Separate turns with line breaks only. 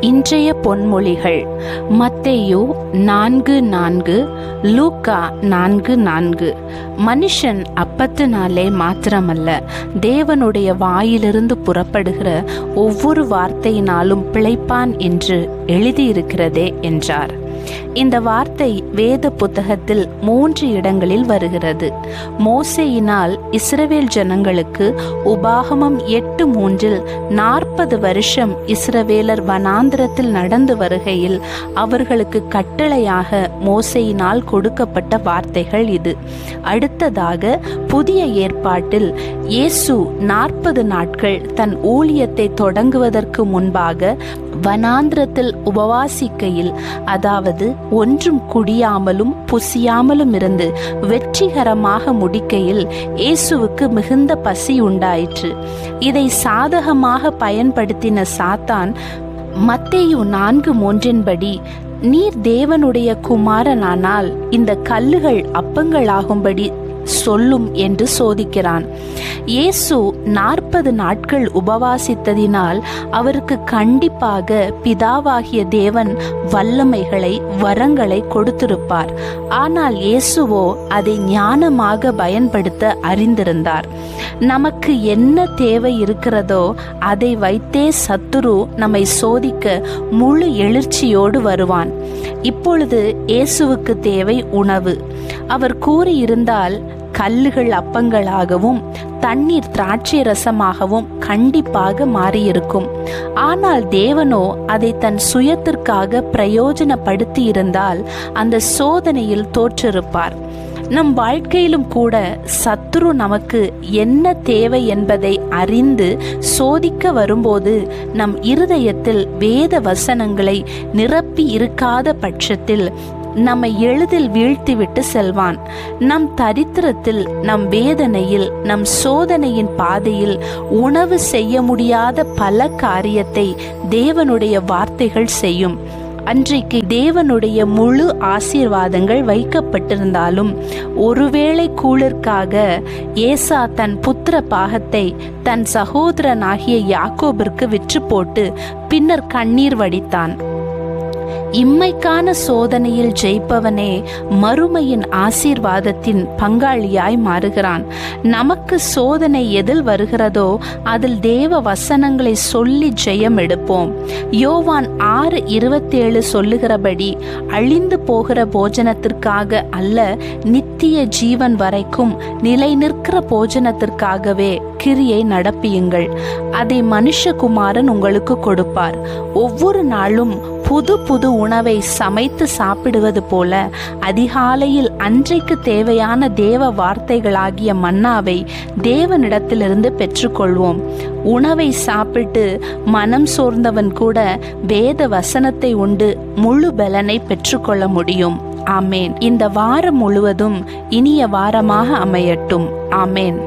இன்றைய பொன்மொழிகள்: மத்தேயு 4:4, லூக்கா 4:4. மனுஷன் அப்பத்தினாலே மாத்திரமல்ல, தேவனுடைய வாயிலிருந்து புறப்படுகிற ஒவ்வொரு வார்த்தையினாலும் பிழைப்பான் என்று எழுதியிருக்கிறதே என்றார். இந்த வார்த்தை வேத புத்தகத்தில் 3 இடங்களில் வருகிறது. மோசேயினால் இஸ்ரவேல் ஜனங்களுக்கு உபாகமம் 8:3 40 வருஷம் இஸ்ரவேலர் வனாந்திரத்தில் நடந்து வருகையில் அவர்களுக்கு கட்டளையாக மோசேயினால் கொடுக்கப்பட்ட வார்த்தைகள் இது. அடுத்ததாக புதிய ஏற்பாட்டில் இயேசு 40 நாட்கள் தன் ஊழியத்தை தொடங்குவதற்கு முன்பாக வனாந்திரத்தில் உபவாசிக்கையில், அதாவது ஒன்றும் குடியாமலும் புசியாமலும் இருந்து வெற்றிகரமாக முடிக்கையில் இயேசுவுக்கு மிகுந்த பசி உண்டாயிற்று. இதை சாதகமாக பயன்படுத்தின சாத்தான் மத்தேயு 4:3 நீர் தேவனுடைய குமாரனானால் இந்த கல்லுகள் அப்பங்களாகும்படி சொல்லும் என்று சோதிக்கிறான். இயேசு 40 நாட்கள் உபவாசித்ததினால் அவருக்கு கண்டிப்பாக பிதாவாகிய தேவன் வல்லமைகளை, வரங்களை கொடுத்திருப்பார். ஆனால் இயேசுவோ அதை ஞானமாக பயன்படுத்த அறிந்திருந்தார். நமக்கு என்ன தேவை இருக்கிறதோ அதை வைத்தே சத்துரு நம்மை சோதிக்க முழு எழுச்சியோடு வருவான். இப்பொழுது இயேசுவுக்கு தேவை உணவு. அவர் கூறியிருந்தால் கல்லுகள் அப்பங்களாகவும் தண்ணீர் திராட்சை ரசமாகவும் கண்டிப்பாக மாறியிருக்கும். ஆனால் தேவனோ அதை தன் சுயத்திற்காக பிரயோஜனப்படுத்தி இருந்தால் அந்த சோதனையில் தோற்றிருப்பார். நம் வாழ்க்கையிலும் கூட சத்துரு நமக்கு என்ன தேவை என்பதை அறிந்து சோதிக்க வரும்போது நம் இருதயத்தில் வேத வசனங்களை நிரப்பி இருக்காத பட்சத்தில் நம்மை எளிதில் வீழ்த்திவிட்டு செல்வான். நம் தரித்திரத்தில், நம் வேதனையில், நம் சோதனையின் பாதையில் உணவு செய்ய முடியாத பல காரியத்தை தேவனுடைய வார்த்தைகள் செய்யும். அன்றைக்கு தேவனுடைய முழு ஆசீர்வாதங்கள் வைக்கப்பட்டிருந்தாலும் ஒருவேளை கூழிற்காக ஏசா தன் புத்திர பாகத்தை தன் சகோதரனாகிய யாக்கோபிற்கு விற்று போட்டு பின்னர் கண்ணீர் வடித்தான். இம்மைக்கான சோதனையில் ஜெயிப்பவனே மறுமையின் ஆசீர்வாதத்தின் பங்காளியாய் மாறுகிறான். நமக்கு சோதனை எதில் வருகிறதோ அதில் தேவ வசனங்களை சொல்லி ஜெயம் எடுப்போம். யோவான் 6:27 சொல்லுகிறபடி, அழிந்து போகிற போஜனத்திற்காக அல்ல, நித்திய ஜீவன் வரைக்கும் நிலை நிற்கிற போஜனத்திற்காகவே கிரியை நடப்பியுங்கள். அதை மனுஷகுமாரன் உங்களுக்கு கொடுப்பார். ஒவ்வொரு நாளும் புது புது உணவை சமைத்து சாப்பிடுவது போல அதிகாலையில் அன்றைக்கு தேவையான தேவ வார்த்தைகளாகிய மன்னாவை தேவனிடத்திலிருந்து பெற்றுக்கொள்வோம். உணவை சாப்பிட்டு மனம் சோர்ந்தவன் கூட வேத வசனத்தை உண்டு முழு பலனை பெற்றுக்கொள்ள முடியும். ஆமேன். இந்த வாரம் முழுவதும் இனிய வாரமாக அமையட்டும். ஆமேன்.